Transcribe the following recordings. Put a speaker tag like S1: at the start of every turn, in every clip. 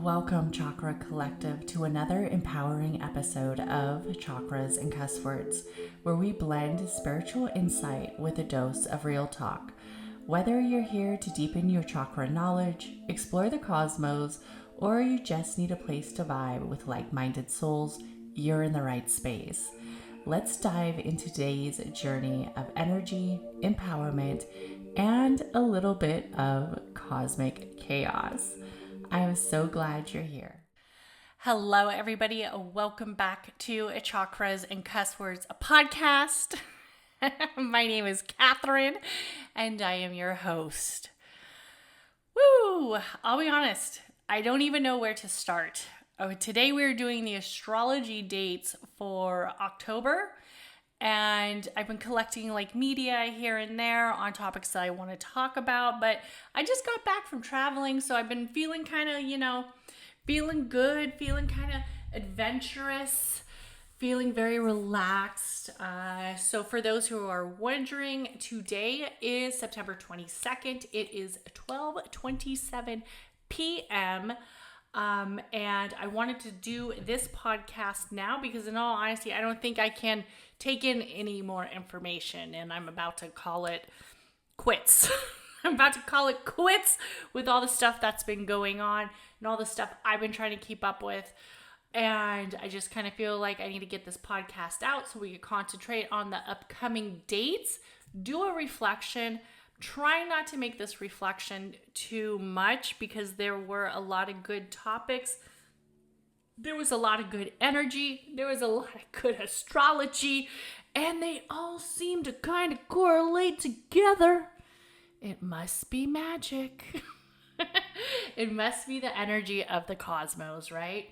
S1: Welcome, Chakra Collective, to another empowering episode of Chakras and Cuss Words, where we blend spiritual insight with a dose of real talk. Whether you're here to deepen your chakra knowledge, explore the cosmos, or you just need a place to vibe with like-minded souls, you're in the right space. Let's dive into today's journey of energy, empowerment, and a little bit of cosmic chaos. I am so glad you're here. Hello, everybody. Welcome back to Chakras and Cuss Words, a podcast. My name is Catherine, and I am your host. Woo! I'll be honest, I don't even know where to start. Today we're doing the astrology dates for October, and I've been collecting media here and there on topics that I want to talk about, but I just got back from traveling, so I've been feeling kind of, feeling good, feeling kind of adventurous, feeling very relaxed. So for those who are wondering, today is September 22nd. It is 12:27 p.m. And I wanted to do this podcast now because in all honesty, I don't think I can take in any more information, and I'm about to call it quits. I'm about to call it quits with all the stuff that's been going on and all the stuff I've been trying to keep up with. And I just kind of feel like I need to get this podcast out so we can concentrate on the upcoming dates, do a reflection. Try not to make this reflection too much because there were a lot of good topics. There was a lot of good energy. There was a lot of good astrology. And they all seem to kind of correlate together. It must be magic. It must be the energy of the cosmos, right?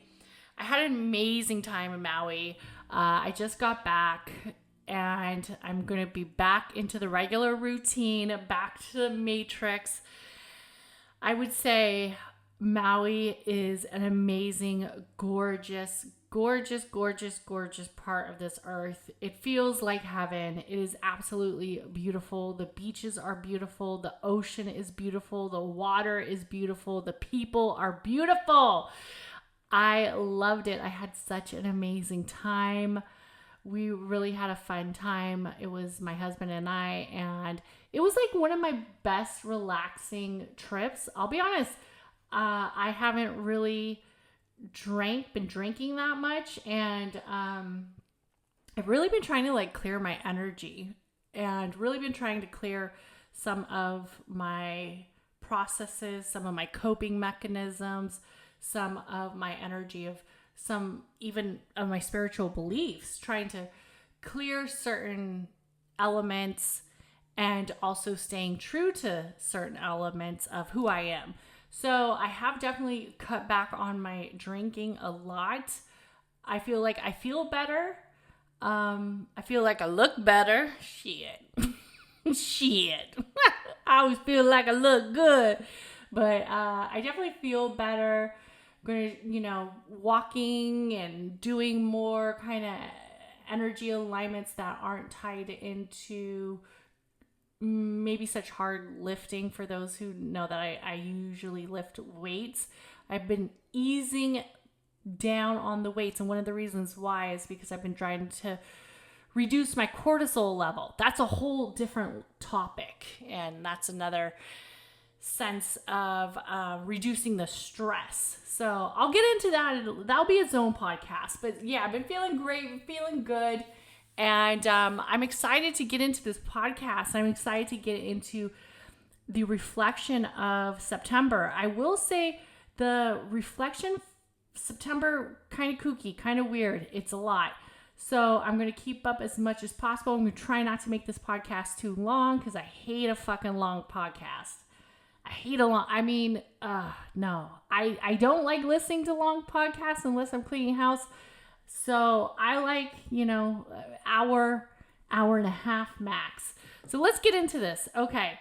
S1: I had an amazing time in Maui. I just got back. And I'm going to be back into the regular routine, back to the matrix. I would say Maui is an amazing, gorgeous, gorgeous, gorgeous, gorgeous part of this earth. It feels like heaven. It is absolutely beautiful. The beaches are beautiful. The ocean is beautiful. The water is beautiful. The people are beautiful. I loved it. I had such an amazing time. We really had a fun time. It was my husband and I, and it was like one of my best relaxing trips. I'll be honest, I haven't really been drinking that much, and I've really been trying to clear my energy and really been trying to clear some of my processes, some of my coping mechanisms, some of my energy of some even of my spiritual beliefs, trying to clear certain elements and also staying true to certain elements of who I am. So I have definitely cut back on my drinking a lot. I feel like I feel better. I feel like I look better. Shit. I always feel like I look good. But I definitely feel better. Going to, walking and doing more kind of energy alignments that aren't tied into maybe such hard lifting. For those who know that I usually lift weights, I've been easing down on the weights. And one of the reasons why is because I've been trying to reduce my cortisol level. That's a whole different topic. And that's another sense of reducing the stress. So I'll get into that. That'll be its own podcast. But yeah, I've been feeling great, feeling good. And I'm excited to get into this podcast. I'm excited to get into the reflection of September. I will say the reflection September kind of kooky, kind of weird. It's a lot. So I'm going to keep up as much as possible. I'm going to try not to make this podcast too long because I hate a fucking long podcast. No, I don't like listening to long podcasts unless I'm cleaning house. So I like, hour and a half max. So let's get into this. Okay.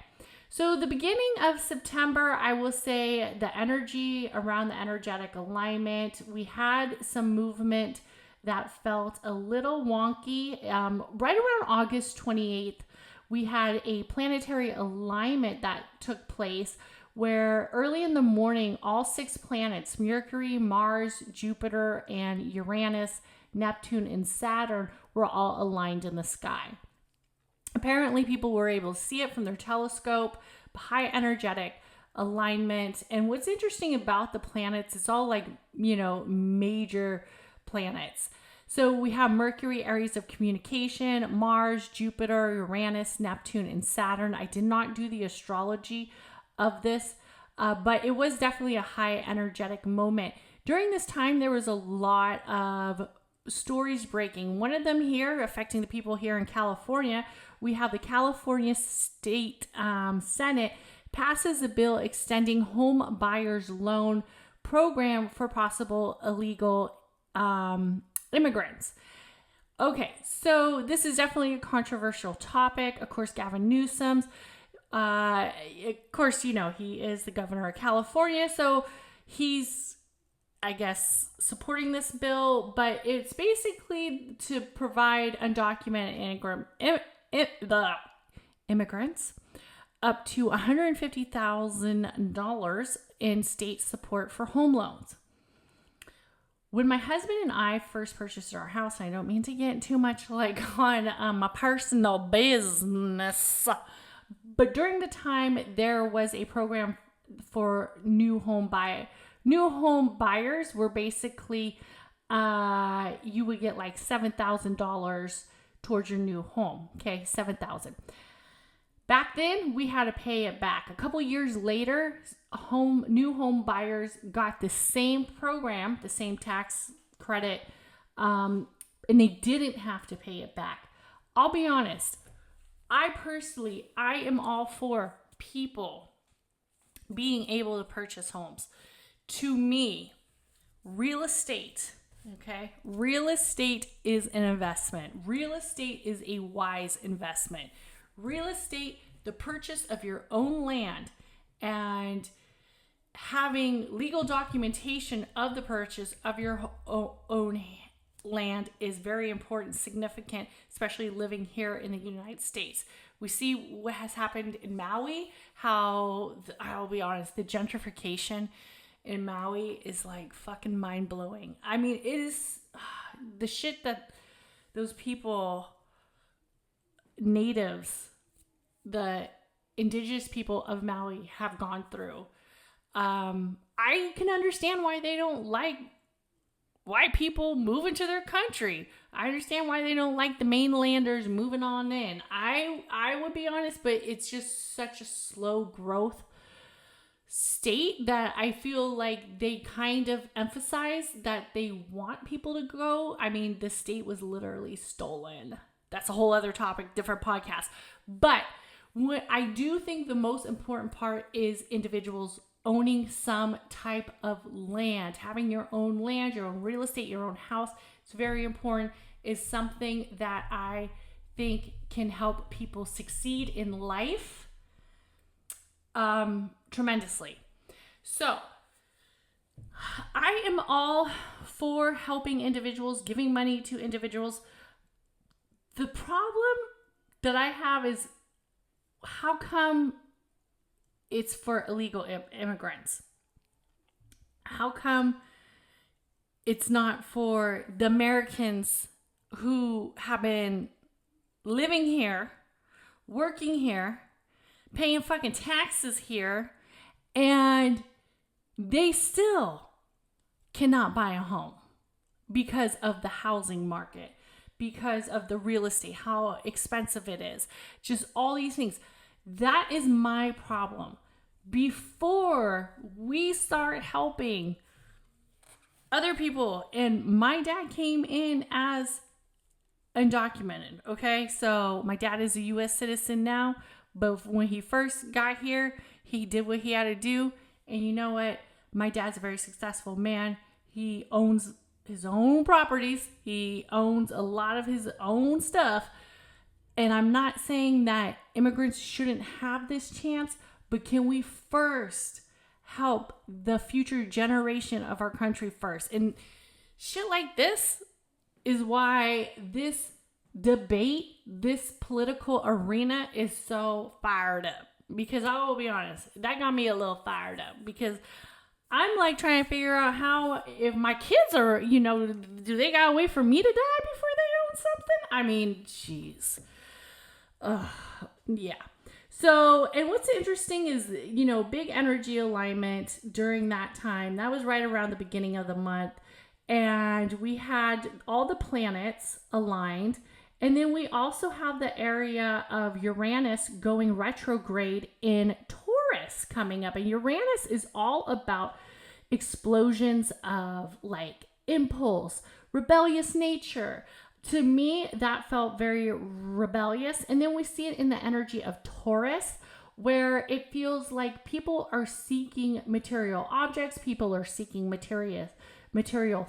S1: So the beginning of September, I will say the energy around the energetic alignment, we had some movement that felt a little wonky. Right around August 28th, we had a planetary alignment that took place
S2: where early in the morning, all 6 planets, Mercury, Mars, Jupiter, and Uranus, Neptune, and Saturn, were all aligned in the sky. Apparently, people were able to see it from their telescope, high energetic alignment. And what's interesting about the planets, it's all like, major planets. So we have Mercury, areas of communication, Mars, Jupiter, Uranus, Neptune, and Saturn. I did not do the astrology of this, but it was definitely a high energetic moment. During this time, there was a lot of stories breaking. One of them here affecting the people here in California, we have the California State Senate passes a bill extending home buyers loan program for possible illegal immigrants. Okay, so this is definitely a controversial topic. Of course, Gavin Newsom, he is the governor of California, so he's, I guess, supporting this bill, but it's basically to provide undocumented immigrants up to $150,000 in state support for home loans. When my husband and I first purchased our house, I don't mean to get too much on my personal business, but during the time there was a program for new home buyers were basically you would get like $7,000 towards your new home. Okay, $7,000. Back then, we had to pay it back. A couple years later, new home buyers got the same program, the same tax credit, and they didn't have to pay it back. I'll be honest. I am all for people being able to purchase homes. To me, real estate is an investment. Real estate is a wise investment. Real estate, the purchase of your own land and having legal documentation of the purchase of your own land is very important, significant, especially living here in the United States. We see what has happened in Maui, I'll be honest, the gentrification in Maui is like fucking mind blowing. I mean, it is the shit that those people, natives, the indigenous people of Maui have gone through. I can understand why they don't like white people moving to their country. I understand why they don't like the mainlanders moving on in. I would be honest, but it's just such a slow growth state that I feel like they kind of emphasize that they want people to go. I mean, the state was literally stolen. That's a whole other topic, different podcast. But what I do think the most important part is individuals owning some type of land, having your own land, your own real estate, your own house. It's very important. Is something that I think can help people succeed in life tremendously. So I am all for helping individuals, giving money to individuals. The problem that I have is, how come it's for illegal immigrants? How come it's not for the Americans who have been living here, working here, paying fucking taxes here, and they still cannot buy a home because of the housing market, because of the real estate, how expensive it is, just all these things. That is my problem. Before we start helping other people, and my dad came in as undocumented, okay? So my dad is a U.S. citizen now, but when he first got here, he did what he had to do. And you know what? My dad's a very successful man. He owns his own properties. He owns a lot of his own stuff. And I'm not saying that immigrants shouldn't have this chance, but can we first help the future generation of our country first? And shit like this is why this debate, this political arena is so fired up. because I will be honest, that got me a little fired up because I'm like trying to figure out how, if my kids are, do they gotta wait for me to die before they own something? I mean, jeez. Yeah. So, and what's interesting is, big energy alignment during that time. That was right around the beginning of the month. And we had all the planets aligned. And then we also have the area of Uranus going retrograde in Taurus coming up. And Uranus is all about explosions of like impulse, rebellious nature. To me, that felt very rebellious. And then we see it in the energy of Taurus, where it feels like people are seeking material objects, people are seeking material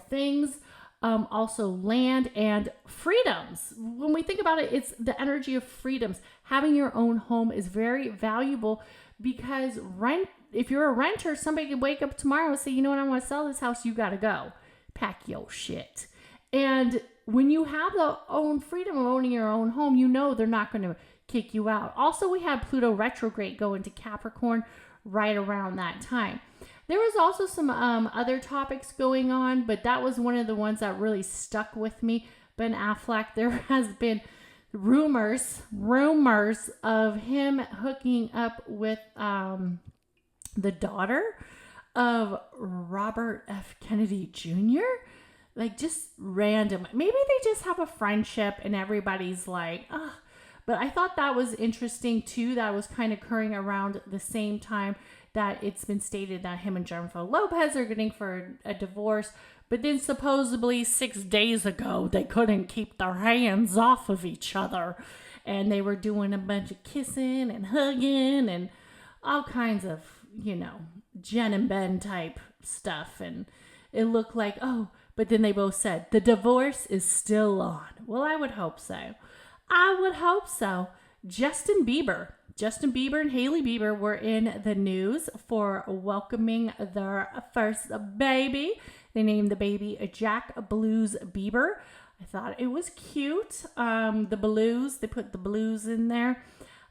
S2: things, also land and freedoms. When we think about it, it's the energy of freedoms. Having your own home is very valuable because if you're a renter, somebody could wake up tomorrow and say, you know what, I want to sell this house, you got to go. Pack your shit. And when you have the own freedom of owning your own home, they're not going to kick you out. Also, we had Pluto retrograde go into Capricorn right around that time. There was also some other topics going on, but that was one of the ones that really stuck with me. Ben Affleck, there has been rumors of him hooking up with the daughter of Robert F. Kennedy Jr., like just random. Maybe they just have a friendship and everybody's like, oh. But I thought that was interesting too. That was kind of occurring around the same time that it's been stated that him and Jennifer Lopez are getting for a divorce. But then supposedly 6 days ago, they couldn't keep their hands off of each other. And they were doing a bunch of kissing and hugging and all kinds of, Jen and Ben type stuff. And it looked like, but then they both said, the divorce is still on. Well, I would hope so. Justin Bieber and Hailey Bieber were in the news for welcoming their first baby. They named the baby Jack Blues Bieber. I thought it was cute. The blues, they put the blues in there.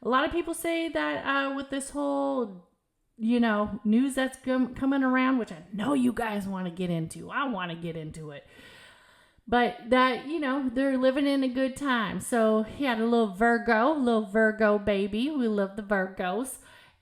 S2: A lot of people say that with this whole news that's coming around, which I know you guys want to get into. I want to get into it. But that, they're living in a good time. So he had a little Virgo baby. We love the Virgos.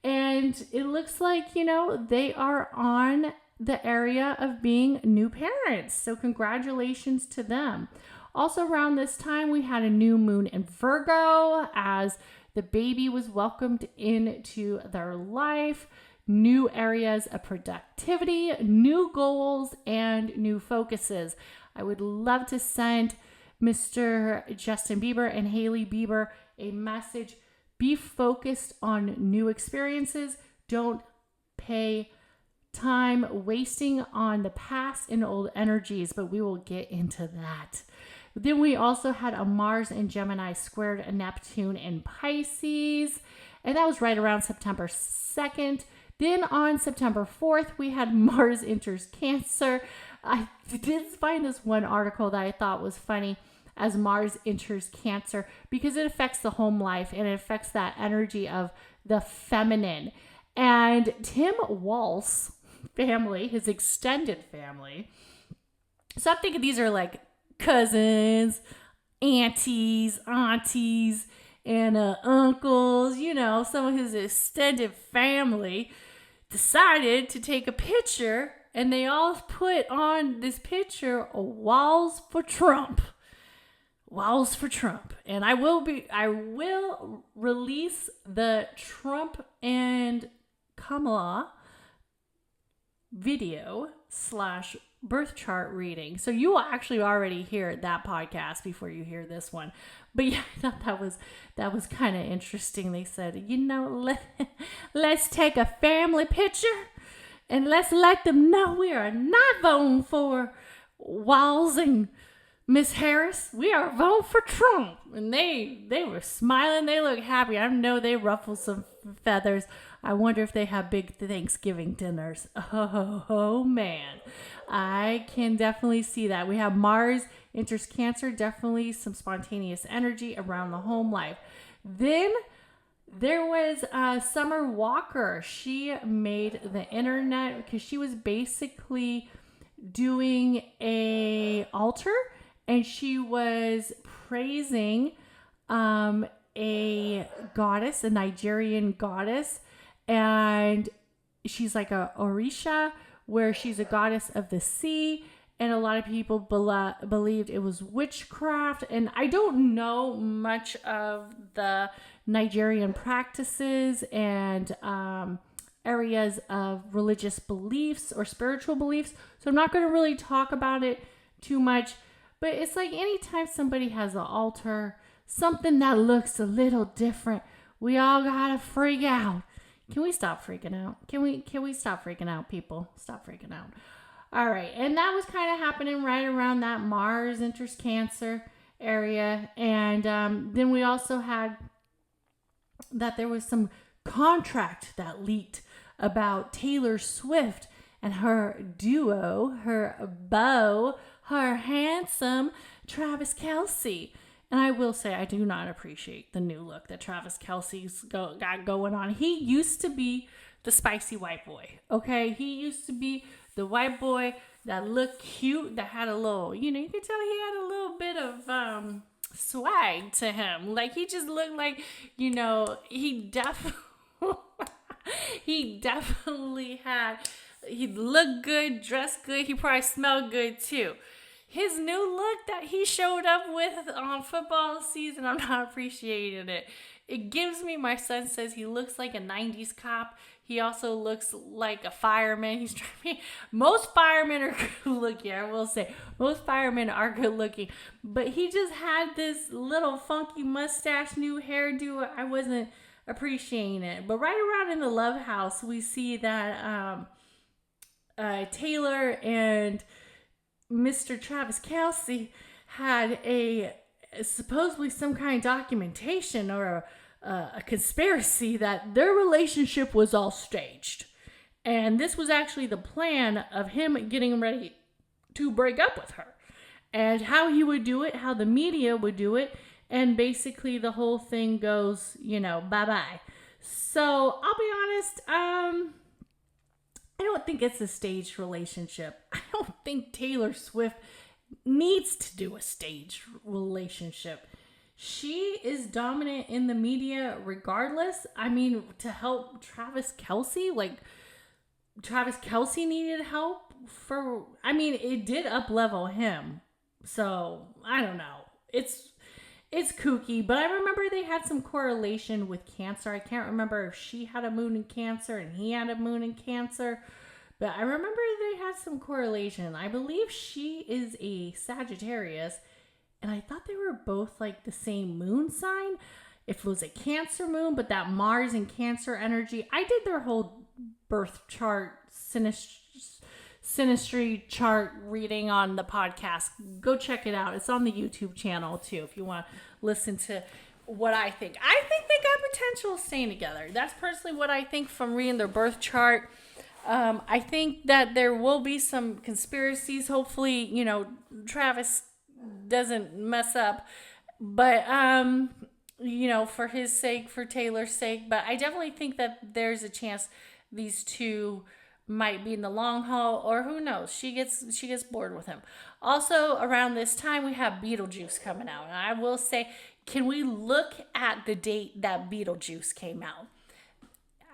S2: And it looks like, they are on the area of being new parents. So congratulations to them. Also around this time, we had a new moon in Virgo as the baby was welcomed into their life. New areas of productivity, new goals, and new focuses. I would love to send Mr. Justin Bieber and Hailey Bieber a message. Be focused on new experiences. Don't pay time wasting on the past and old energies, but we will get into that. Then we also had a Mars in Gemini squared a Neptune in Pisces, and that was right around September 2nd. Then on September 4th, we had Mars enters Cancer. I did find this one article that I thought was funny as Mars enters Cancer because it affects the home life and it affects that energy of the feminine. And Tim Walz family, his extended family. So I'm thinking these are like cousins, aunties, and uncles, some of his extended family decided to take a picture and they all put on this picture, Walls for Trump. And I will release the Trump and Kamala video / birth chart reading. So you will actually already hear that podcast before you hear this one. But yeah, I thought that was kind of interesting. They said, let's take a family picture and let's let them know we are not voting for Walz and Miss Harris. We are voting for Trump. And they were smiling. They look happy. I know they ruffled some feathers. I wonder if they have big Thanksgiving dinners. Oh man. I can definitely see that. We have Mars enters Cancer, definitely some spontaneous energy around the home life. Then There was Summer Walker. She made the internet because she was basically doing a altar, and she was praising a goddess, a Nigerian goddess, and she's like a Orisha, where she's a goddess of the sea, and a lot of people believed it was witchcraft. And I don't know much of the Nigerian practices and areas of religious beliefs or spiritual beliefs, so I'm not going to really talk about it too much. But it's like anytime somebody has an altar, something that looks a little different, we all gotta freak out. Can we stop freaking out? Can we stop freaking out, people? Stop freaking out. All right, and that was kind of happening right around that Mars enters Cancer area, and then we also had that there was some contract that leaked about Taylor Swift and her duo, her beau, her handsome Travis Kelce. And I will say, I do not appreciate the new look that Travis Kelce's got going on. He used to be the spicy white boy, okay? He used to be the white boy that looked cute, that had a little, you could tell he had a little bit of swag to him. Like, he just looked like, he definitely he looked good, dressed good. He probably smelled good too. His new look that he showed up with on football season, I'm not appreciating it. It gives me, my son says he looks like a 90s cop. He also looks like a fireman. Most firemen are good looking, I will say. Most firemen are good looking. But he just had this little funky mustache, new hairdo. I wasn't appreciating it. But right around in the Love House, we see that Taylor and Mr. Travis Kelce had supposedly some kind of documentation or a conspiracy that their relationship was all staged. And this was actually the plan of him getting ready to break up with her. And how he would do it, how the media would do it, and basically the whole thing goes, bye-bye. So, I'll be honest, I don't think it's a staged relationship. I don't think Taylor Swift needs to do a staged relationship. She is dominant in the media regardless. I mean, to help Travis Kelce, like Travis Kelce needed help it did up-level him. So, I don't know. It's kooky, but I remember they had some correlation with Cancer. I can't remember if she had a moon in Cancer and he had a moon in Cancer, but I remember they had some correlation. I believe she is a Sagittarius, and I thought they were both like the same moon sign. If it was a Cancer moon, but that Mars and Cancer energy. I did their whole birth chart, synastry chart reading on the podcast. Go check it out. It's on the YouTube channel too if you want to listen to what I think. I think they got potential of staying together. That's personally what I think from reading their birth chart. I think that there will be some conspiracies. Hopefully, Travis doesn't mess up. But, for his sake, for Taylor's sake. But I definitely think that there's a chance these two might be in the long haul, or who knows, she gets bored with him. Also, around this time, we have Beetlejuice coming out. And I will say, can we look at the date that Beetlejuice came out?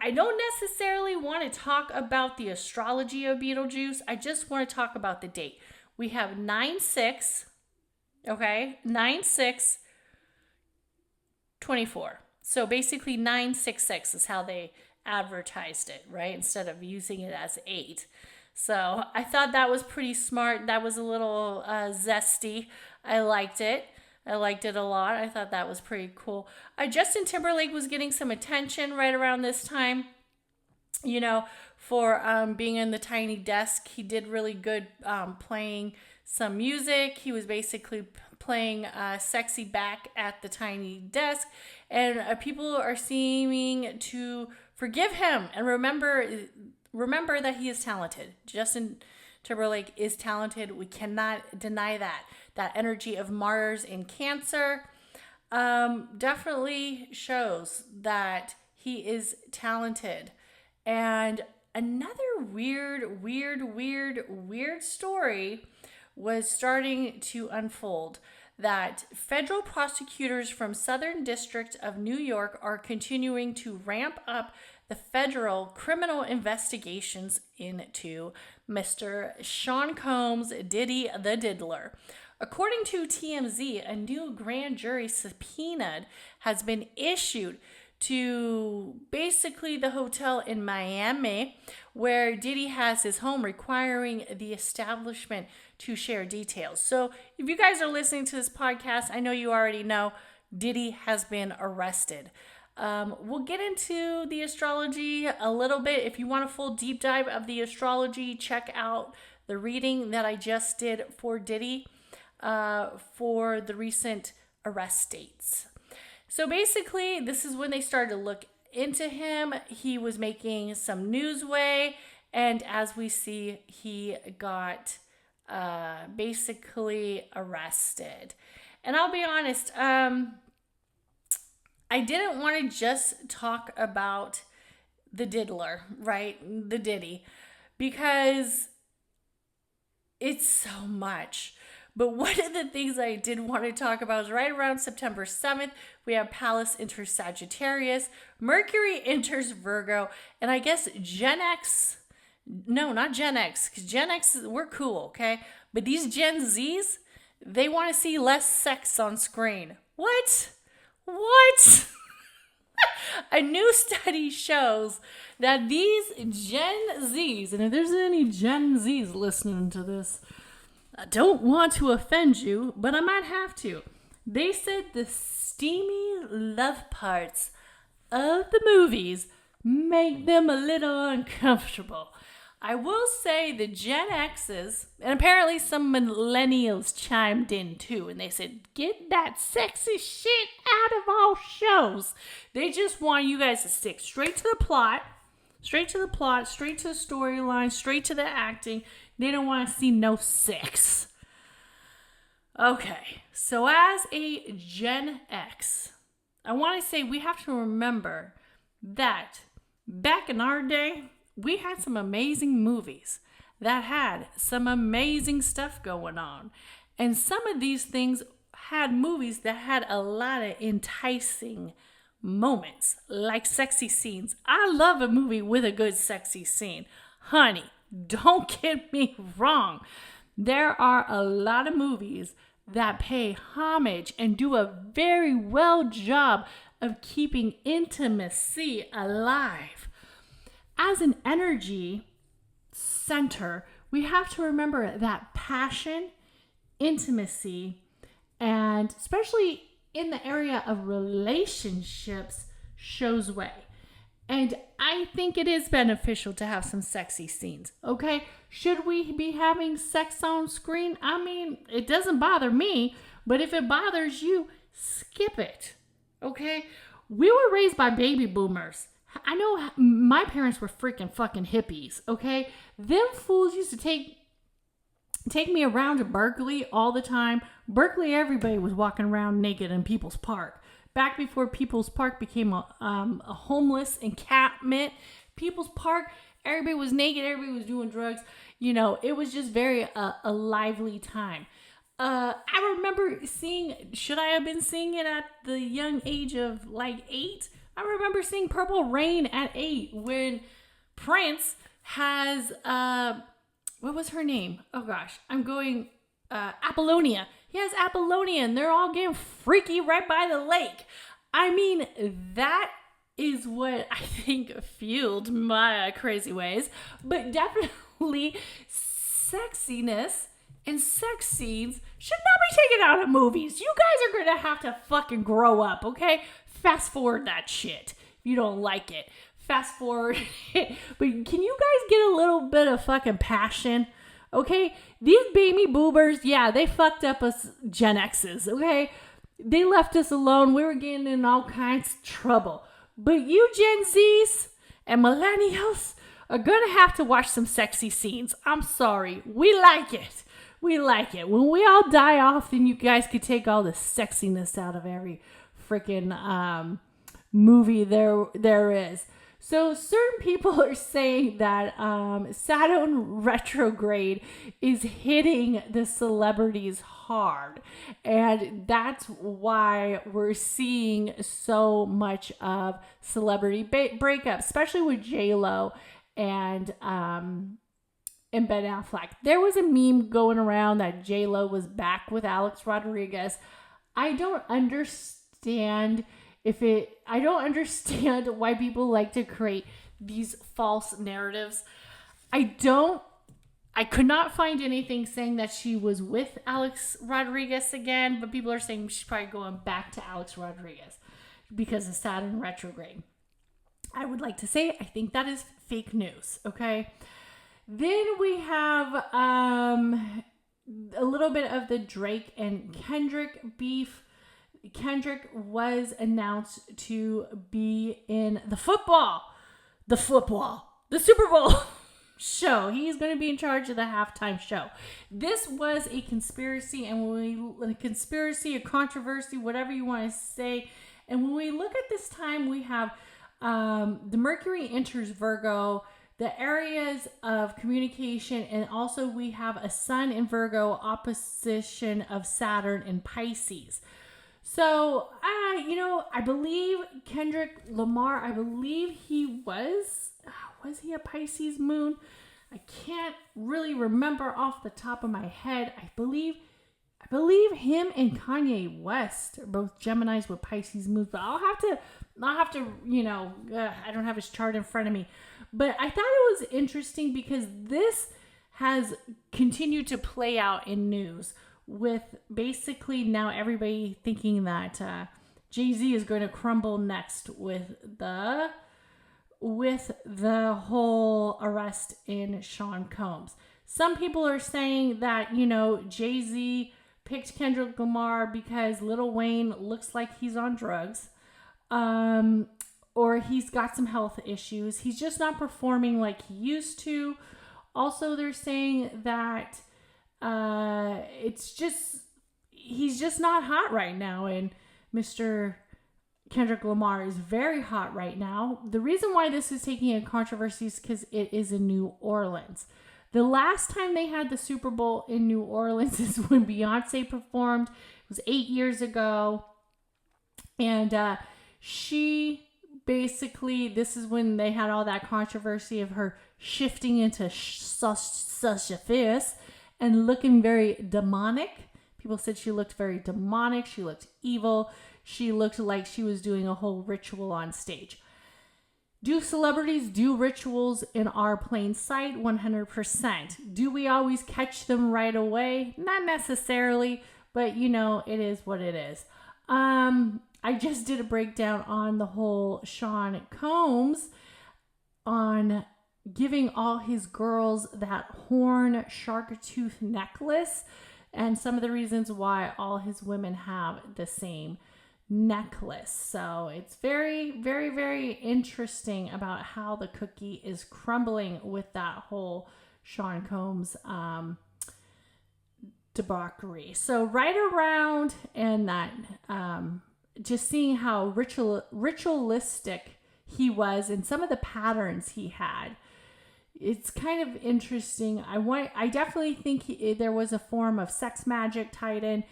S2: I don't necessarily want to talk about the astrology of Beetlejuice. I just want to talk about the date. We have 9/6, okay? 9/6/24. So basically 966 is how they advertised it, right? Instead of using it as 8. So I thought that was pretty smart. That was a little zesty. I liked it. I liked it a lot. I thought that was pretty cool. Justin Timberlake was getting some attention right around this time, for being in the Tiny Desk. He did really good playing some music. He was basically playing Sexy Back at the Tiny Desk. And people are seeming to forgive him. And remember that he is talented. Justin Timberlake is talented. We cannot deny that. That energy of Mars in Cancer. definitely shows that he is talented. And another weird story was starting to unfold, that federal prosecutors from Southern District of New York are continuing to ramp up the federal criminal investigations into Mr. Sean Combs' Diddy the Diddler. According to TMZ, a new grand jury subpoena has been issued to basically the hotel in Miami where Diddy has his home, requiring the establishment to share details. So if you guys are listening to this podcast, I know you already know Diddy has been arrested. We'll get into the astrology a little bit. If you want a full deep dive of the astrology, check out the reading that I just did for Diddy for the recent arrest dates. So basically, this is when they started to look into him. He was making some newsway, and as we see, he got basically arrested. And I'll be honest, I didn't want to just talk about the diddler, right? The Diddy, because it's so much. But one of the things I did want to talk about is right around September 7th, we have Pallas enters Sagittarius, Mercury enters Virgo, and I guess Gen X, no, not Gen X, because Gen X, we're cool, okay? But these Gen Zs, they want to see less sex on screen. What? A new study shows that these Gen Zs, and if there's any Gen Zs listening to this, I don't want to offend you, but I might have to. They said the steamy love parts of the movies make them a little uncomfortable. I will say the Gen X's, and apparently some millennials chimed in too, and they said, get that sexy shit out of all shows. They just want you guys to stick straight to the plot, straight to the storyline, straight to the acting. They don't want to see no sex. Okay, so as a Gen X, I want to say we have to remember that back in our day, we had some amazing movies that had some amazing stuff going on. And some of these things had movies that had a lot of enticing moments, like sexy scenes. I love a movie with a good sexy scene. Honey, don't get me wrong. There are a lot of movies that pay homage and do a very well job of keeping intimacy alive. As an energy center, we have to remember that passion, intimacy, and especially in the area of relationships shows way. And I think it is beneficial to have some sexy scenes, okay? Should we be having sex on screen? I mean, it doesn't bother me, but if it bothers you, skip it, okay? We were raised by baby boomers. I know my parents were freaking fucking hippies, okay? Them fools used to take me around to Berkeley all the time. Berkeley, everybody was walking around naked in People's Park. Back before People's Park became a homeless encampment, People's Park, everybody was naked, everybody was doing drugs. You know, it was just very a lively time. I remember should I have been seeing it at the young age of like 8? I remember seeing Purple Rain at 8 when Prince has, what was her name? Oh gosh, I'm going, Apollonia. He has Apollonia and they're all getting freaky right by the lake. I mean, that is what I think fueled my crazy ways. But definitely sexiness and sex scenes should not be taken out of movies. You guys are going to have to fucking grow up, okay? Fast forward that shit if you don't like it. Fast forward it. But can you guys get a little bit of fucking passion? Okay, these baby boomers, yeah, they fucked up us Gen X's, okay? They left us alone. We were getting in all kinds of trouble. But you Gen Zs and millennials are going to have to watch some sexy scenes. I'm sorry. We like it. We like it. When we all die off, then you guys could take all the sexiness out of every freaking movie there is. So certain people are saying that Saturn retrograde is hitting the celebrities hard. And that's why we're seeing so much of celebrity breakups, especially with J-Lo and Ben Affleck. There was a meme going around that J-Lo was back with Alex Rodriguez. I don't understand why people like to create these false narratives. I could not find anything saying that she was with Alex Rodriguez again, but people are saying she's probably going back to Alex Rodriguez because of Saturn retrograde. I would like to say I think that is fake news, okay? Then we have a little bit of the Drake and Kendrick beef. Kendrick was announced to be in the Super Bowl show. He's going to be in charge of the halftime show. This was a conspiracy, a controversy, whatever you want to say. And when we look at this time, we have the Mercury enters Virgo, the areas of communication, and also we have a Sun in Virgo opposition of Saturn in Pisces. So, I believe Kendrick Lamar, he was he a Pisces moon? I can't really remember off the top of my head. I believe him and Kanye West are both Geminis with Pisces moons, but I'll have to, I don't have his chart in front of me. But I thought it was interesting because this has continued to play out in news, with basically now everybody thinking that Jay-Z is going to crumble next with the whole arrest in Sean Combs. Some people are saying that, Jay-Z picked Kendrick Lamar because Lil Wayne looks like he's on drugs, or he's got some health issues. He's just not performing like he used to. Also, they're saying that he's just not hot right now, and Mr. Kendrick Lamar is very hot right now. The reason why this is taking a controversy is because it is in New Orleans. The last time they had the Super Bowl in New Orleans is when Beyonce performed. It was 8 years ago, and she basically, this is when they had all that controversy of her shifting into Sasha Fierce and looking very demonic. People said she looked very demonic. She looked evil. She looked like she was doing a whole ritual on stage. Do celebrities do rituals in our plain sight? 100%. Do we always catch them right away? Not necessarily, but it is what it is. I just did a breakdown on the whole Sean Combs on giving all his girls that horn shark tooth necklace, and some of the reasons why all his women have the same necklace. So it's very, very, very interesting about how the cookie is crumbling with that whole Sean Combs debauchery. So right around, and that just seeing how ritualistic he was and some of the patterns he had. It's kind of interesting. I definitely think there was a form of sex magic tied in.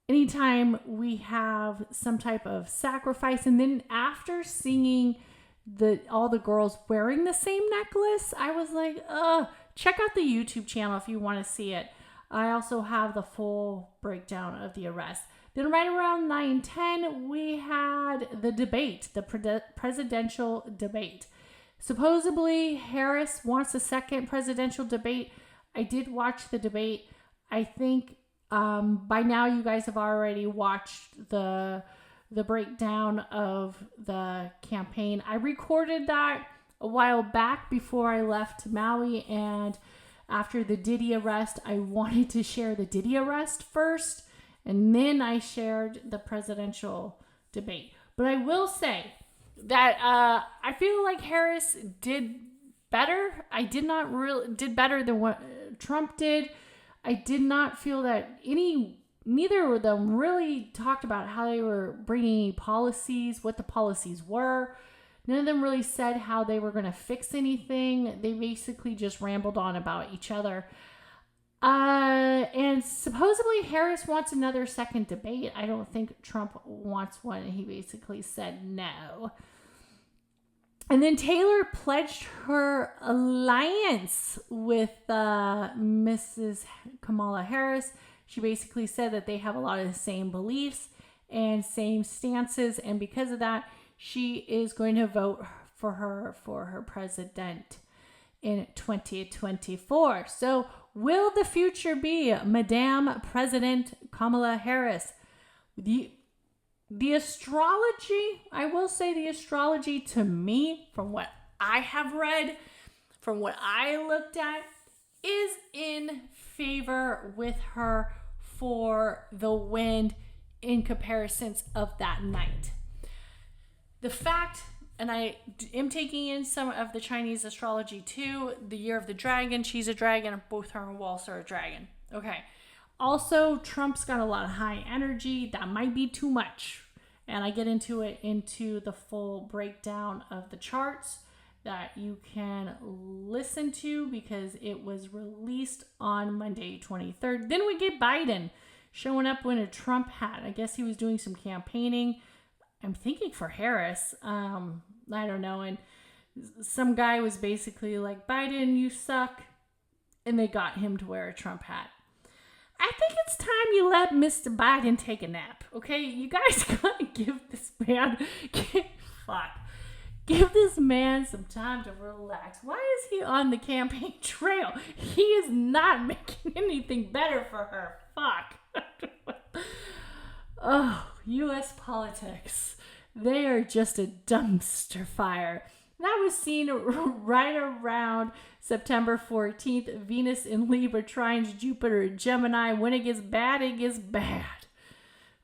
S2: Anytime we have some type of sacrifice, and then after seeing all the girls wearing the same necklace, I was like, check out the YouTube channel if you want to see it. I also have the full breakdown of the arrest. Then right around 9:10, we had the debate, the presidential debate. Supposedly, Harris wants a second presidential debate. I did watch the debate. I think by now you guys have already watched the breakdown of the campaign. I recorded that a while back before I left Maui, and after the Diddy arrest, I wanted to share the Diddy arrest first, and then I shared the presidential debate. But I will say that I feel like Harris did better. I did not really did better than what Trump did. I did not feel that any neither of them really talked about how they were bringing policies, what the policies were. None of them really said how they were going to fix anything. They basically just rambled on about each other. And supposedly Harris wants another second debate. I don't think Trump wants one. He basically said no. And then Taylor pledged her alliance with Mrs. Kamala Harris. She basically said that they have a lot of the same beliefs and same stances. And because of that, she is going to vote for her president in 2024. So will the future be Madame President Kamala Harris? The astrology, I will say the astrology to me, from what I have read, from what I looked at, is in favor with her for the wind in comparisons of that night. The fact, and I am taking in some of the Chinese astrology too, the year of the dragon, she's a dragon, both her and Waltz are a dragon. Okay. Also, Trump's got a lot of high energy. That might be too much. And I get into the full breakdown of the charts that you can listen to because it was released on Monday, 23rd. Then we get Biden showing up in a Trump hat. I guess he was doing some campaigning. I'm thinking for Harris. I don't know. And some guy was basically like, Biden, you suck. And they got him to wear a Trump hat. I think it's time you let Mr. Biden take a nap. Okay? You guys gotta give this man, give this man some time to relax. Why is he on the campaign trail? He is not making anything better for her. Fuck. Oh, U.S. politics. They are just a dumpster fire. That was seen right around September 14th. Venus in Libra trines Jupiter in Gemini. When it gets bad, it gets bad.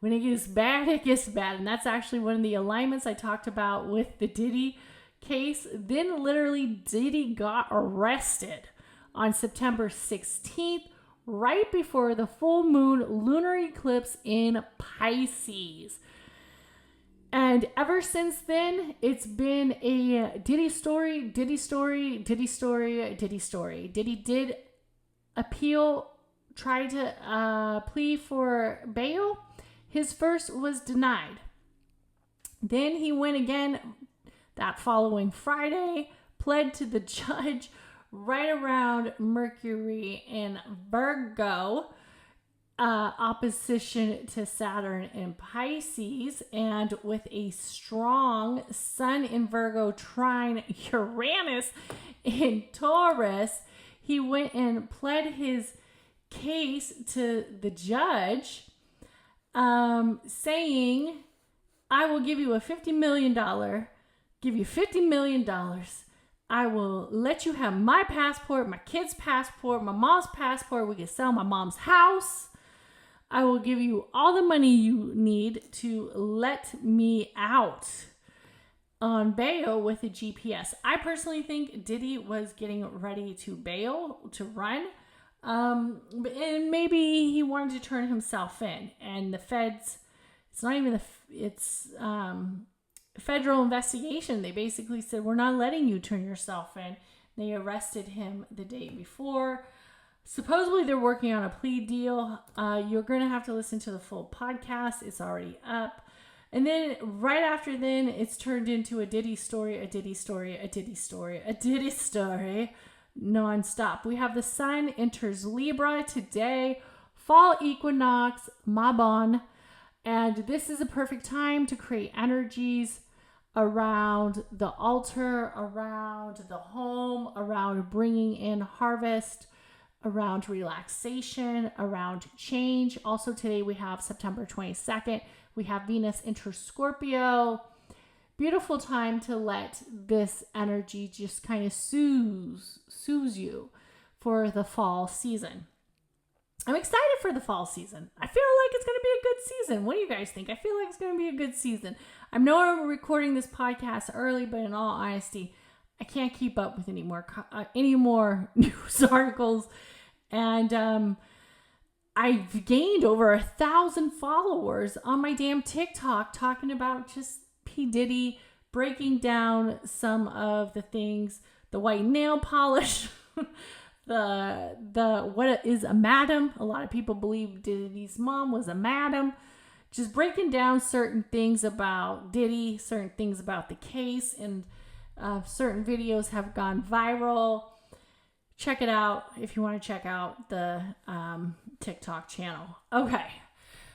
S2: When it gets bad, it gets bad. And that's actually one of the alignments I talked about with the Diddy case. Then literally Diddy got arrested on September 16th, right before the full moon lunar eclipse in Pisces. And ever since then, it's been a Diddy story. Diddy did appeal, tried to plea for bail. His first was denied. Then he went again that following Friday, pled to the judge right around Mercury in Virgo, opposition to Saturn in Pisces, and with a strong Sun in Virgo trine Uranus in Taurus, he went and pled his case to the judge, saying, I will give you a $50 million, I will let you have my passport, my kid's passport, my mom's passport. We can sell my mom's house. I will give you all the money you need to let me out on bail with a GPS. I personally think Diddy was getting ready to bail, to run. And maybe he wanted to turn himself in. And the feds, it's not even it's federal investigation. They basically said, we're not letting you turn yourself in. They arrested him the day before. Supposedly they're working on a plea deal. You're going to have to listen to the full podcast. It's already up. And then right after then, it's turned into a Diddy story nonstop. We have the sun enters Libra today, fall equinox, Mabon. And this is a perfect time to create energies around the altar, around the home, around bringing in harvest, around relaxation, around change. Also today we have September 22nd. We have Venus enter Scorpio. Beautiful time to let this energy just kind of soothe you for the fall season. I'm excited for the fall season. I feel like it's going to be a good season. What do you guys think? I feel like it's going to be a good season. I know I'm recording this podcast early, but in all honesty, I can't keep up with any more news articles. And I've gained over 1,000 followers on my damn TikTok talking about just P. Diddy, breaking down some of the things, the white nail polish, the what is a madam. A lot of people believe Diddy's mom was a madam. Just breaking down certain things about Diddy, certain things about the case, and certain videos have gone viral. Check it out if you want to check out the TikTok channel. Okay,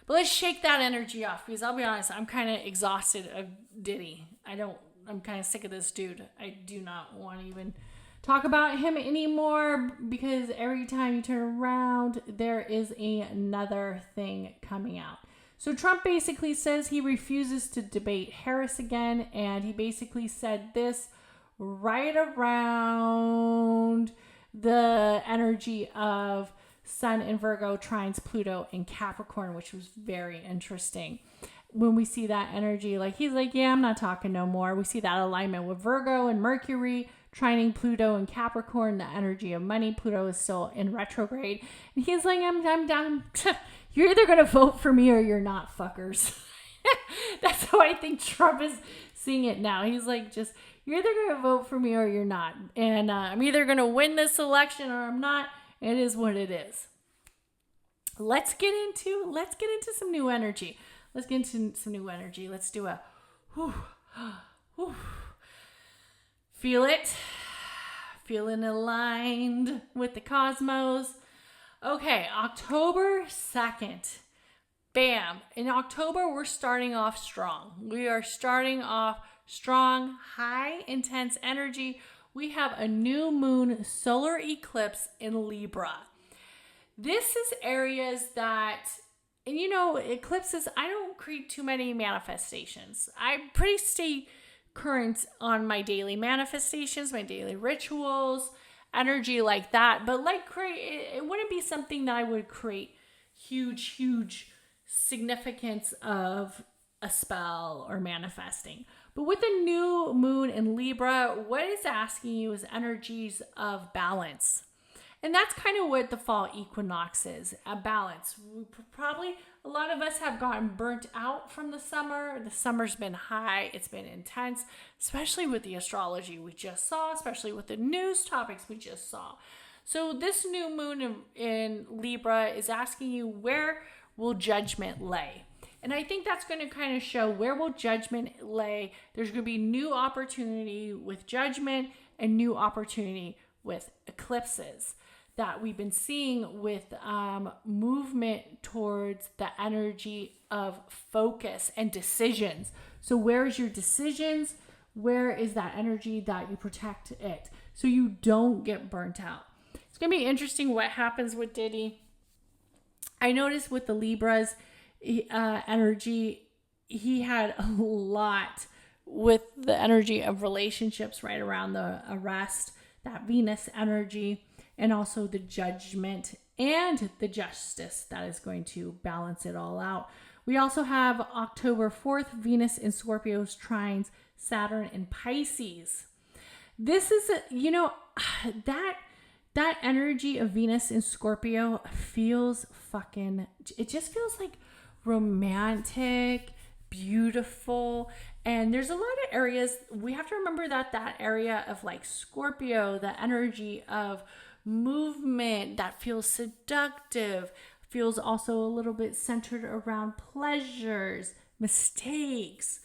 S2: but let's shake that energy off, because I'll be honest, I'm kind of exhausted of Diddy. I'm kind of sick of this dude. I do not want to even talk about him anymore, because every time you turn around, there is another thing coming out. So Trump basically says he refuses to debate Harris again, and he basically said this right around the energy of Sun in Virgo trines Pluto in Capricorn, which was very interesting. When we see that energy, like he's like, yeah, I'm not talking no more. We see that alignment with Virgo and Mercury trining Pluto and Capricorn, the energy of money. Pluto is still in retrograde. And he's like, I'm done. You're either going to vote for me or you're not, fuckers. That's how I think Trump is seeing it now. He's like, just, you're either going to vote for me or you're not. And I'm either going to win this election or I'm not. It is what it is. Let's get into some new energy. Let's do a whew, whew. Feel it. Feeling aligned with the cosmos. Okay, October 2nd. Bam. In October, we're starting off strong. We are starting off strong, high, intense energy. We have a new moon solar eclipse in Libra. This is areas that, and you know, eclipses, I don't create too many manifestations. I pretty stay current on my daily manifestations, my daily rituals, energy like that. But like it wouldn't be something that I would create huge significance of a spell or manifesting. But with the new moon in Libra, what it's asking you is energies of balance. And that's kind of what the fall equinox is, a balance. Probably a lot of us have gotten burnt out from the summer. The summer's been high. It's been intense, especially with the astrology we just saw, especially with the news topics we just saw. So this new moon in Libra is asking you, where will judgment lay? And I think that's going to kind of show where will judgment lay. There's going to be new opportunity with judgment and new opportunity with eclipses that we've been seeing with movement towards the energy of focus and decisions. So where is your decisions? Where is that energy that you protect it so you don't get burnt out? It's going to be interesting what happens with Diddy. I noticed with the Libras energy, he had a lot with the energy of relationships right around the arrest, that Venus energy, and also the judgment and the justice that is going to balance it all out. We also have October 4th, Venus in Scorpio's trines Saturn in Pisces. This is, that energy of Venus in Scorpio feels it just feels like romantic, beautiful. And there's a lot of areas, we have to remember that area of like Scorpio, the energy of movement that feels seductive, feels also a little bit centered around pleasures, mistakes,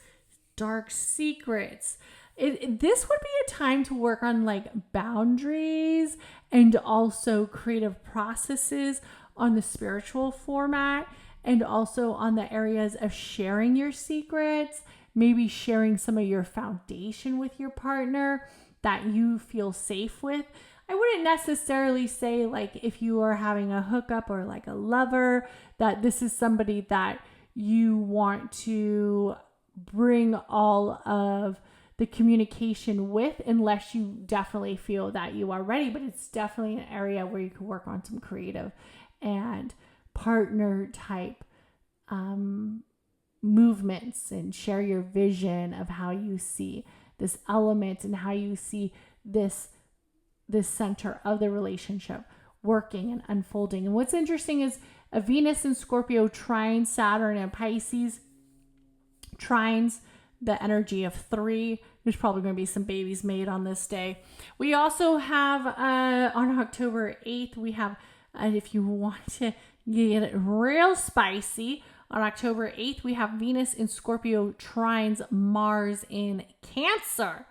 S2: dark secrets. This would be a time to work on like boundaries and also creative processes on the spiritual format, and also on the areas of sharing your secrets, maybe sharing some of your foundation with your partner that you feel safe with. I wouldn't necessarily say like if you are having a hookup or like a lover, that this is somebody that you want to bring all of the communication with, unless you definitely feel that you are ready. But it's definitely an area where you can work on some creative and partner type movements and share your vision of how you see this element and how you see this center of the relationship working and unfolding. And what's interesting is a Venus in Scorpio trines Saturn and Pisces, trines the energy of 3. There's probably going to be some babies made on this day. We also have on October 8th, we have, if you want to get it real spicy, on October 8th, we have Venus in Scorpio trines Mars in Cancer.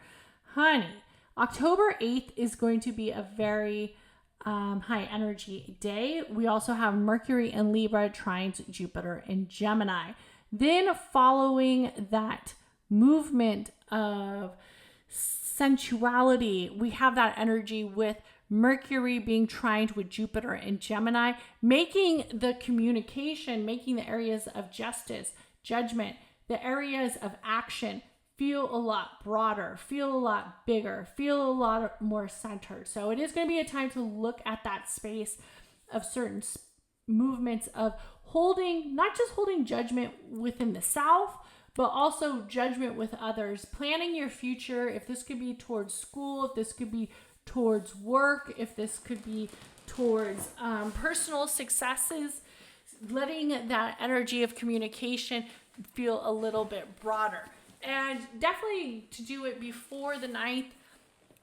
S2: Honey, October 8th is going to be a very high energy day. We also have Mercury in Libra trines Jupiter in Gemini. Then following that movement of sensuality, we have that energy with Mercury being trined with Jupiter in Gemini, making the communication, making the areas of justice, judgment, the areas of action feel a lot broader, feel a lot bigger, feel a lot more centered. So it is going to be a time to look at that space of certain movements of holding, not just holding judgment within the self, but also judgment with others, planning your future. If this could be towards school, if this could be towards work, if this could be towards personal successes, letting that energy of communication feel a little bit broader. And definitely to do it before the 9th,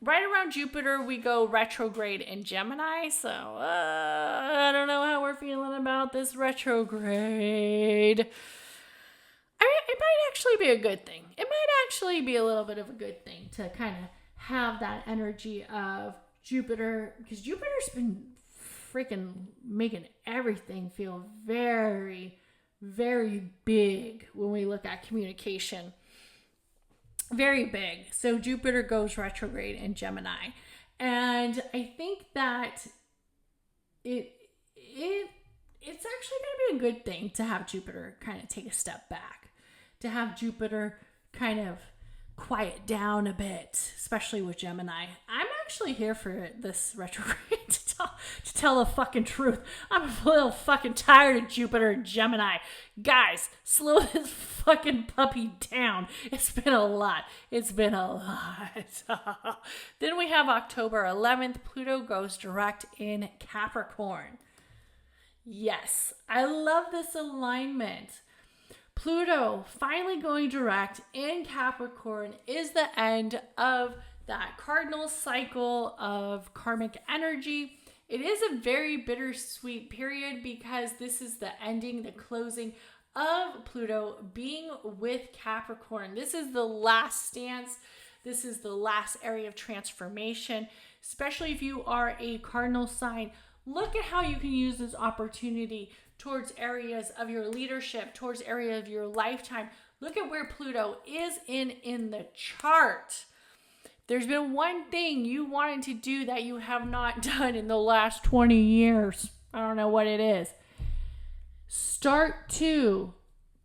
S2: right around Jupiter, we go retrograde in Gemini. So I don't know how we're feeling about this retrograde. It might actually be a good thing. It might actually be a little bit of a good thing to kind of have that energy of Jupiter, because Jupiter's been freaking making everything feel very, very big when we look at communication. Very big. So Jupiter goes retrograde in Gemini. And I think that it's actually going to be a good thing to have Jupiter kind of take a step back, to have Jupiter kind of quiet down a bit, especially with Gemini. I'm actually here for this retrograde to tell the fucking truth. I'm a little fucking tired of Jupiter and Gemini. Guys, slow this fucking puppy down. It's been a lot. Then we have October 11th. Pluto goes direct in Capricorn. Yes, I love this alignment. Pluto finally going direct in Capricorn is the end of that cardinal cycle of karmic energy. It is a very bittersweet period because this is the ending, the closing of Pluto being with Capricorn. This is the last stance. This is the last area of transformation, especially if you are a cardinal sign. Look at how you can use this opportunity towards areas of your leadership, towards area of your lifetime. Look at where Pluto is in the chart. There's been one thing you wanted to do that you have not done in the last 20 years. I don't know what it is. Start to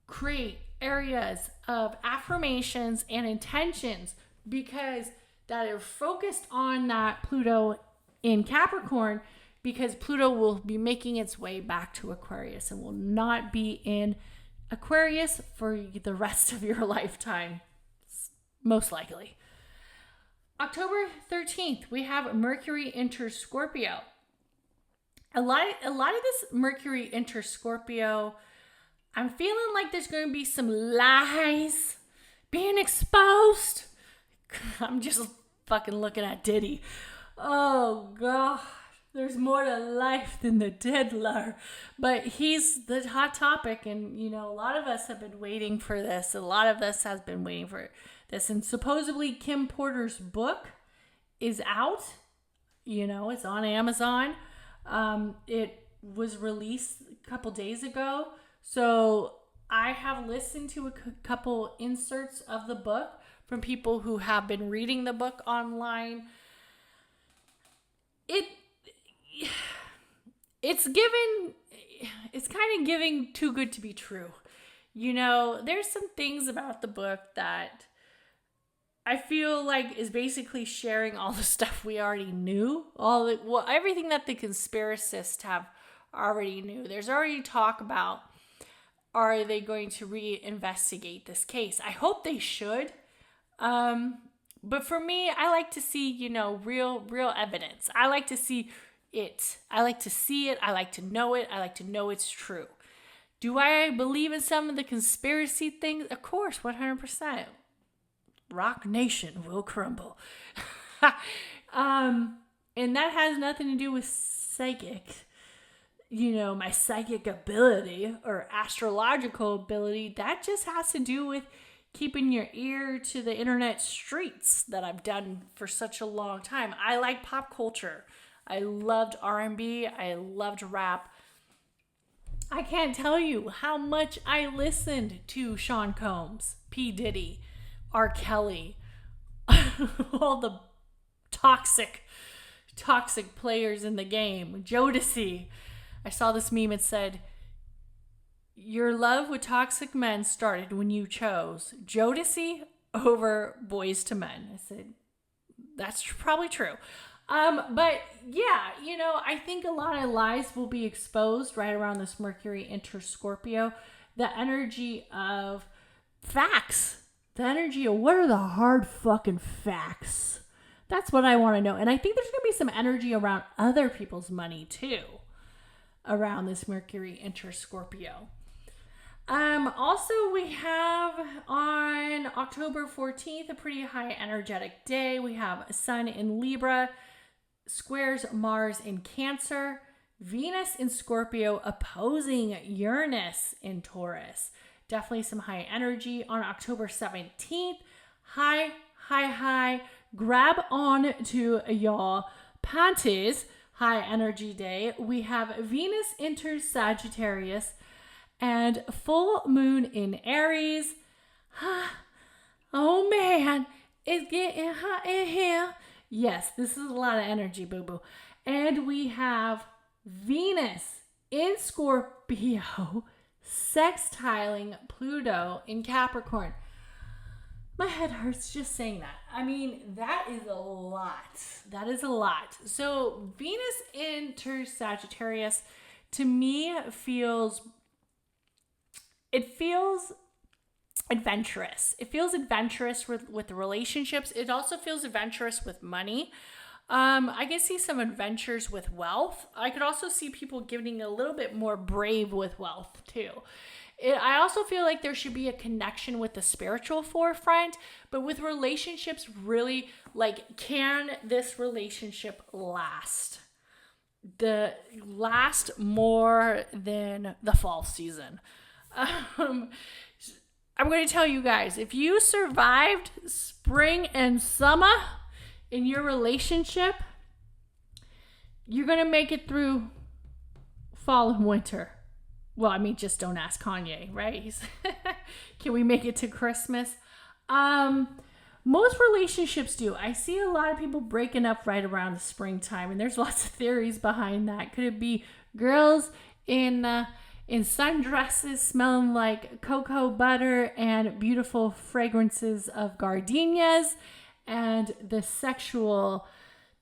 S2: create areas of affirmations and intentions, because that are focused on that Pluto in Capricorn, because Pluto will be making its way back to Aquarius and will not be in Aquarius for the rest of your lifetime, most likely. October 13th, we have Mercury enters Scorpio. A lot of this Mercury enters Scorpio, I'm feeling like there's going to be some lies being exposed. I'm just fucking looking at Diddy. Oh, God. There's more to life than the diddler. But he's the hot topic, and, you know, a lot of us have been waiting for this. A lot of us has been waiting for this. And supposedly Kim Porter's book is out. You know, it's on Amazon. It was released a couple days ago. So I have listened to a couple inserts of the book from people who have been reading the book online. It's kind of giving too good to be true. You know, there's some things about the book that I feel like is basically sharing all the stuff we already knew. Everything that the conspiracists have already knew. There's already talk about, are they going to reinvestigate this case? I hope they should. But for me, I like to see, you know, real evidence. I like to see it. I like to see it. I like to know it. I like to know it's true. Do I believe in some of the conspiracy things? Of course, 100%. Rock Nation will crumble. And that has nothing to do with psychic, my psychic ability or astrological ability. That just has to do with keeping your ear to the internet streets that I've done for such a long time. I like pop culture. I loved R&B. I loved rap. I can't tell you how much I listened to Sean Combs, P. Diddy, R. Kelly, all the toxic players in the game, Jodeci. I saw this meme. It said, your love with toxic men started when you chose Jodeci over Boys to Men. I said, that's probably true. But yeah, I think a lot of lies will be exposed right around this Mercury enter Scorpio. The energy of facts. The energy of what are the hard fucking facts? That's what I want to know. And I think there's going to be some energy around other people's money too, around this Mercury enter Scorpio. Also, we have on October 14th, a pretty high energetic day. We have Sun in Libra, squares Mars in Cancer, Venus in Scorpio opposing Uranus in Taurus. Definitely some high energy. On October 17th, high, grab on to y'all panties, high energy day. We have Venus enters Sagittarius and full moon in Aries. Oh man, it's getting hot in here. Yes, this is a lot of energy, boo-boo. And we have Venus in Scorpio sextiling Pluto in Capricorn. My head hurts just saying that. I mean, that is a lot. That is a lot. So Venus enters Sagittarius, to me, feels adventurous. It feels adventurous with the relationships. It also feels adventurous with money. I can see some adventures with wealth. I could also see people getting a little bit more brave with wealth too. I also feel like there should be a connection with the spiritual forefront, but with relationships, really, like, can this relationship last? Last more than the fall season. I'm going to tell you guys, if you survived spring and summer in your relationship, you're going to make it through fall and winter. Well, I mean, just don't ask Kanye, right? Can we make it to Christmas? Most relationships do. I see a lot of people breaking up right around the springtime, and there's lots of theories behind that. Could it be girls in sundresses smelling like cocoa butter and beautiful fragrances of gardenias, and the sexual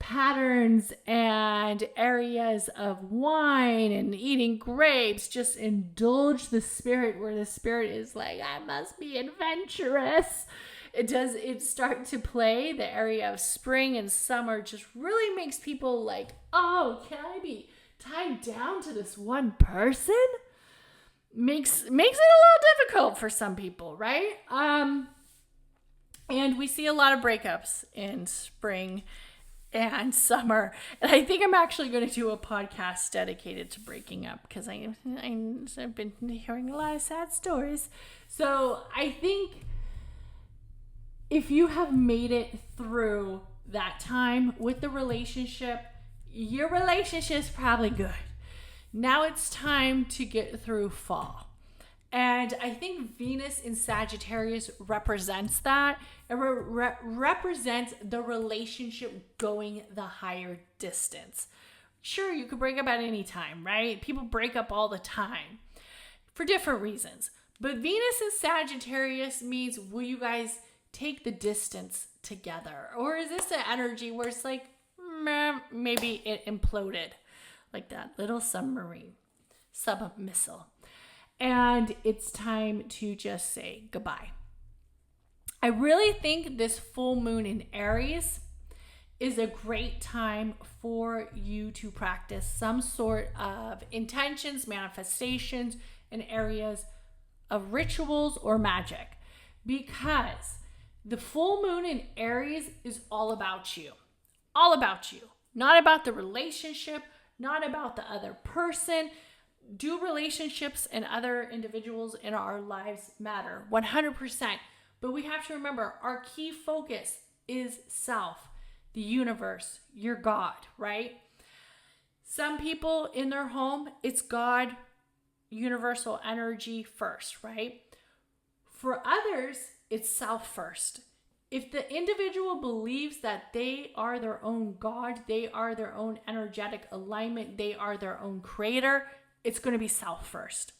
S2: patterns and areas of wine and eating grapes just indulge the spirit, where the spirit is like, I must be adventurous. It start to play the area of spring and summer, just really makes people like, oh, can I be tied down to this one person? Makes it a little difficult for some people, right? And we see a lot of breakups in spring and summer. And I think I'm actually going to do a podcast dedicated to breaking up, because I've been hearing a lot of sad stories. So I think if you have made it through that time with the relationship, your relationship's probably good. Now it's time to get through fall. And I think Venus in Sagittarius represents that. It represents the relationship going the higher distance. Sure, you could break up at any time, right? People break up all the time for different reasons. But Venus in Sagittarius means, will you guys take the distance together? Or is this an energy where it's like, maybe it imploded, like that little submarine, sub-missile, and it's time to just say goodbye. I really think this full moon in Aries is a great time for you to practice some sort of intentions, manifestations, in areas of rituals or magic, because the full moon in Aries is all about you, not about the relationship, not about the other person. Do relationships and other individuals in our lives matter? 100%. But we have to remember our key focus is self, the universe, your God, right? Some people in their home, it's God, universal energy first, right? For others, it's self first. If the individual believes that they are their own God, they are their own energetic alignment, they are their own creator, it's going to be self first.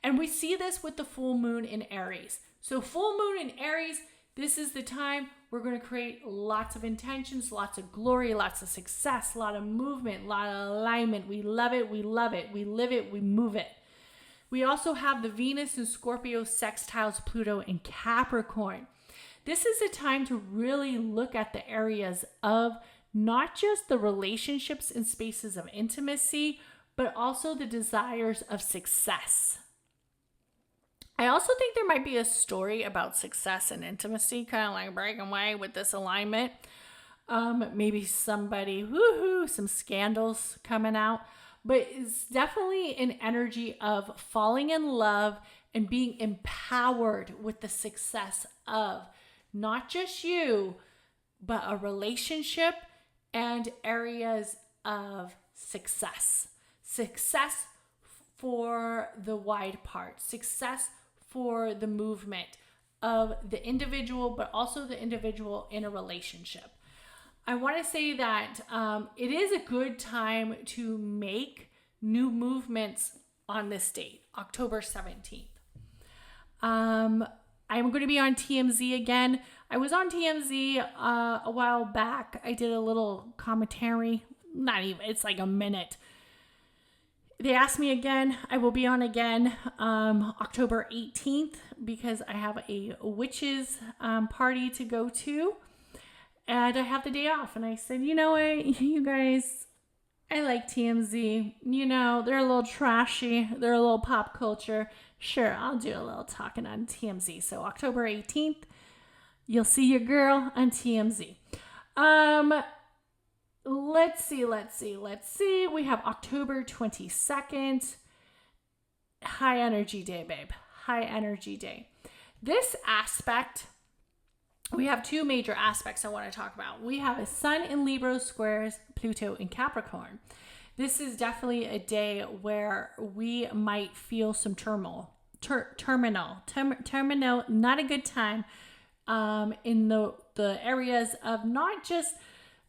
S2: And we see this with the full moon in Aries. So full moon in Aries, this is the time we're going to create lots of intentions, lots of glory, lots of success, a lot of movement, a lot of alignment. We love it. We live it, we move it. We also have the Venus and Scorpio sextiles Pluto in Capricorn. This is a time to really look at the areas of not just the relationships and spaces of intimacy, but also the desires of success. I also think there might be a story about success and intimacy, kind of like breaking away with this alignment. Maybe somebody, some scandals coming out. But it's definitely an energy of falling in love and being empowered with the success of not just you, but a relationship and areas of success. Success for the wide part, success for the movement of the individual, but also the individual in a relationship. I want to say that it is a good time to make new movements on this date, October 17th. I'm going to be on TMZ again. I was on TMZ a while back. I did a little commentary. Not even, it's like a minute. They asked me again. I will be on again October 18th because I have a witches party to go to. And I have the day off. And I said, you know what, you guys, I like TMZ. You know, they're a little trashy. They're a little pop culture. Sure, I'll do a little talking on TMZ. So October 18th, you'll see your girl on TMZ. Let's see. We have October 22nd. High energy day, babe. High energy day. This aspect, we have two major aspects I want to talk about. We have a Sun in Libra squares Pluto in Capricorn. This is definitely a day where we might feel some turmoil, not a good time in the areas of not just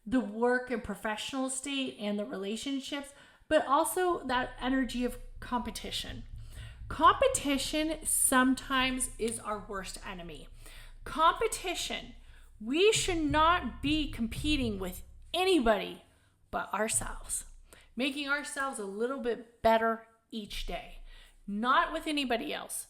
S2: the work and professional state and the relationships, but also that energy of competition. Competition sometimes is our worst enemy. Competition, we should not be competing with anybody but ourselves, making ourselves a little bit better each day, not with anybody else,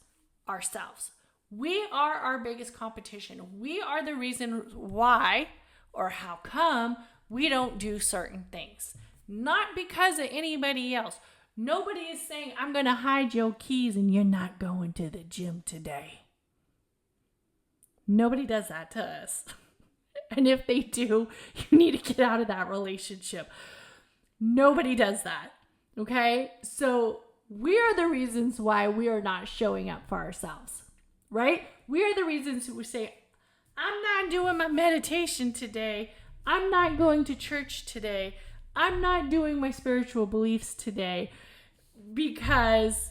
S2: ourselves. We are our biggest competition. We are the reason why or how come we don't do certain things, not because of anybody else. Nobody is saying, I'm going to hide your keys and you're not going to the gym today. Nobody does that to us. And if they do, you need to get out of that relationship. Nobody does that. Okay? So we are the reasons why we are not showing up for ourselves, right? We are the reasons who say, I'm not doing my meditation today. I'm not going to church today. I'm not doing my spiritual beliefs today because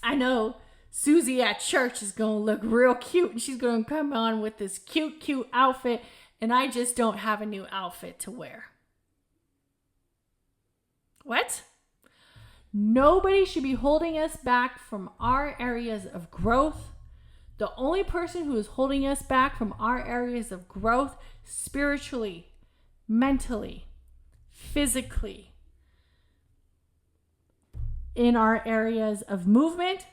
S2: I know Susie at church is going to look real cute and she's going to come on with this cute outfit and I just don't have a new outfit to wear. What? Nobody should be holding us back from our areas of growth. The only person who is holding us back from our areas of growth spiritually, mentally, physically, in our areas of movement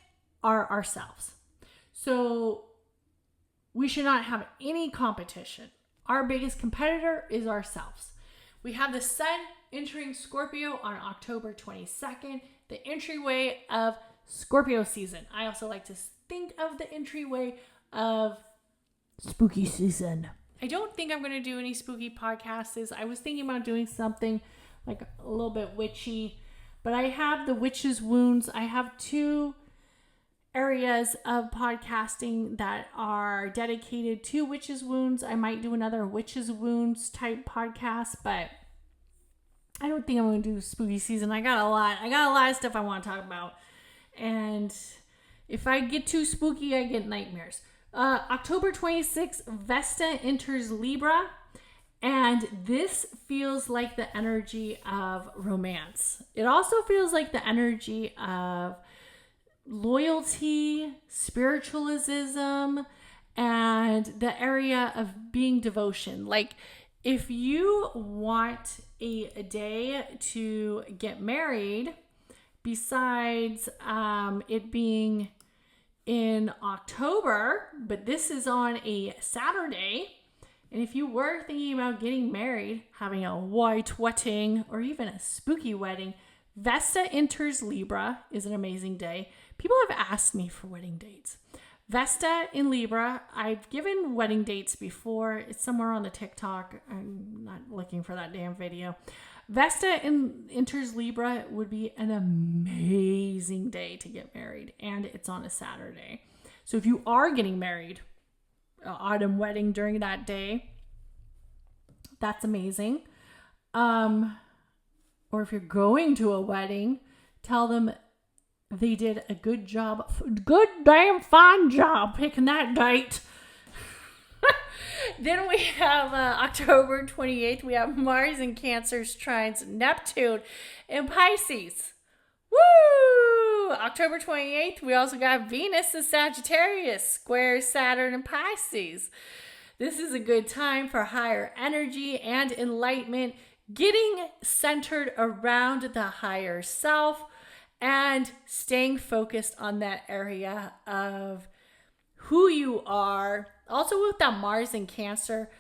S2: are ourselves. So we should not have any competition. Our biggest competitor is ourselves. We have the sun entering Scorpio on October 22nd, the entryway of Scorpio season. I also like to think of the entryway of spooky season. I don't think I'm going to do any spooky podcasts. I was thinking about doing something like a little bit witchy, but I have the witch's wounds. I have 2 areas of podcasting that are dedicated to witches' wounds. I might do another witches' wounds type podcast, but I don't think I'm going to do spooky season. I got a lot of stuff I want to talk about. And if I get too spooky, I get nightmares. October 26th, Vesta enters Libra. And this feels like the energy of romance. It also feels like the energy of loyalty, spiritualism, and the area of being devotion. Like if you want a day to get married, besides it being in October, but this is on a Saturday. And if you were thinking about getting married, having a white wedding, or even a spooky wedding, Vesta enters Libra is an amazing day. People have asked me for wedding dates. Vesta in Libra, I've given wedding dates before. It's somewhere on the TikTok. I'm not looking for that damn video. Vesta enters Libra would be an amazing day to get married. And it's on a Saturday. So if you are getting married, autumn wedding during that day, that's amazing. Or if you're going to a wedding, tell them they did a good damn fine job picking that date. Then we have October 28th, we have Mars in Cancer's trines Neptune in Pisces. Woo! October 28th, we also got Venus in Sagittarius, square Saturn in Pisces. This is a good time for higher energy and enlightenment, getting centered around the higher self and staying focused on that area of who you are. Also with that Mars in Cancer,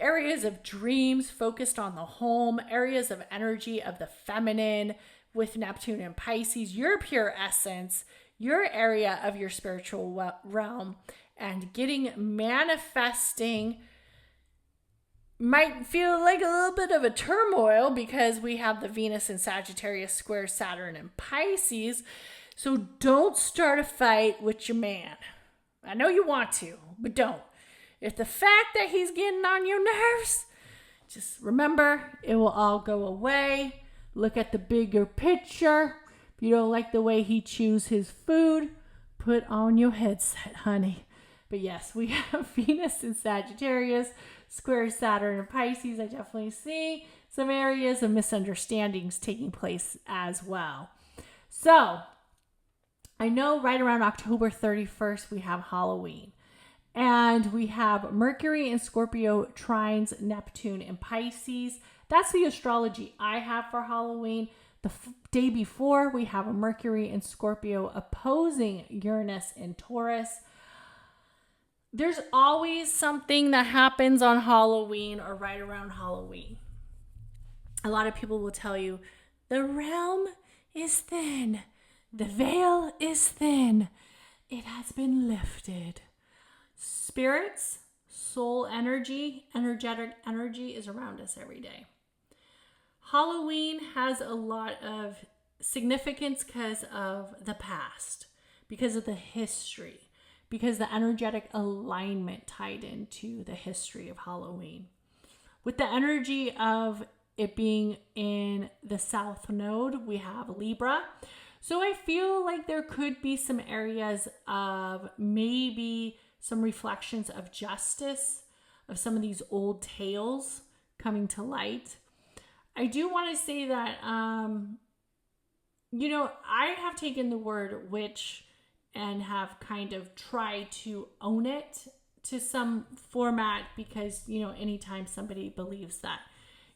S2: areas of dreams focused on the home, areas of energy of the feminine with Neptune and Pisces, your pure essence, your area of your spiritual realm, and manifesting might feel like a little bit of a turmoil because we have the Venus in Sagittarius square Saturn and Pisces. So don't start a fight with your man. I know you want to, but don't. If the fact that he's getting on your nerves, just remember it will all go away. Look at the bigger picture. If you don't like the way he chews his food, put on your headset, honey. But yes, we have Venus in Sagittarius, square Saturn and Pisces. I definitely see some areas of misunderstandings taking place as well. So I know right around October 31st, we have Halloween. And we have Mercury in Scorpio trines Neptune in Pisces. That's the astrology I have for Halloween. The day before, we have a Mercury in Scorpio opposing Uranus in Taurus. There's always something that happens on Halloween or right around Halloween. A lot of people will tell you, the realm is thin. The veil is thin. It has been lifted. Spirits, soul energy, energetic energy is around us every day. Halloween has a lot of significance because of the past, because of the history, because the energetic alignment tied into the history of Halloween. With the energy of it being in the South Node, we have Libra. So I feel like there could be some areas of maybe some reflections of justice, of some of these old tales coming to light. I do want to say that, I have taken the word witch and have kind of tried to own it to some format because, anytime somebody believes that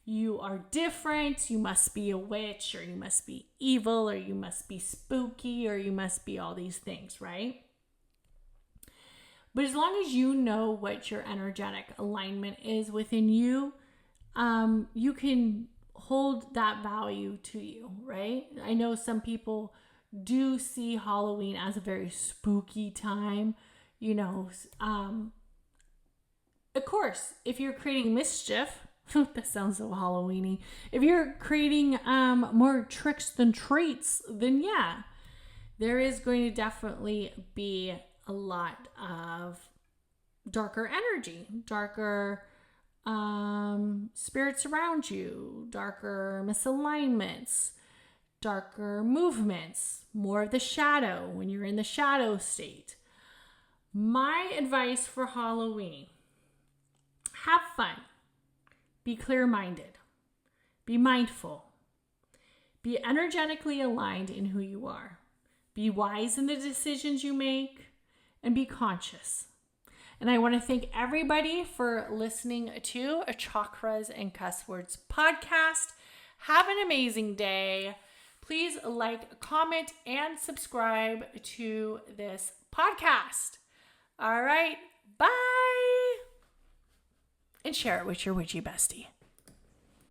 S2: you are different, you must be a witch, or you must be evil, or you must be spooky, or you must be all these things, right? But as long as you know what your energetic alignment is within you, you can hold that value to you, right? I know some people do see Halloween as a very spooky time, you know. Of course, if you're creating mischief, that sounds so Halloweeny. If you're creating more tricks than treats, then yeah, there is going to definitely be a lot of darker energy, darker spirits around you, darker misalignments, darker movements, more of the shadow when you're in the shadow state. My advice for Halloween: have fun, be clear-minded, be mindful, be energetically aligned in who you are, be wise in the decisions you make, and be conscious. And I want to thank everybody for listening to a Chakras and Cuss Words podcast. Have an amazing day. Please like, comment, and subscribe to this podcast. All right, bye. And share it with your witchy bestie.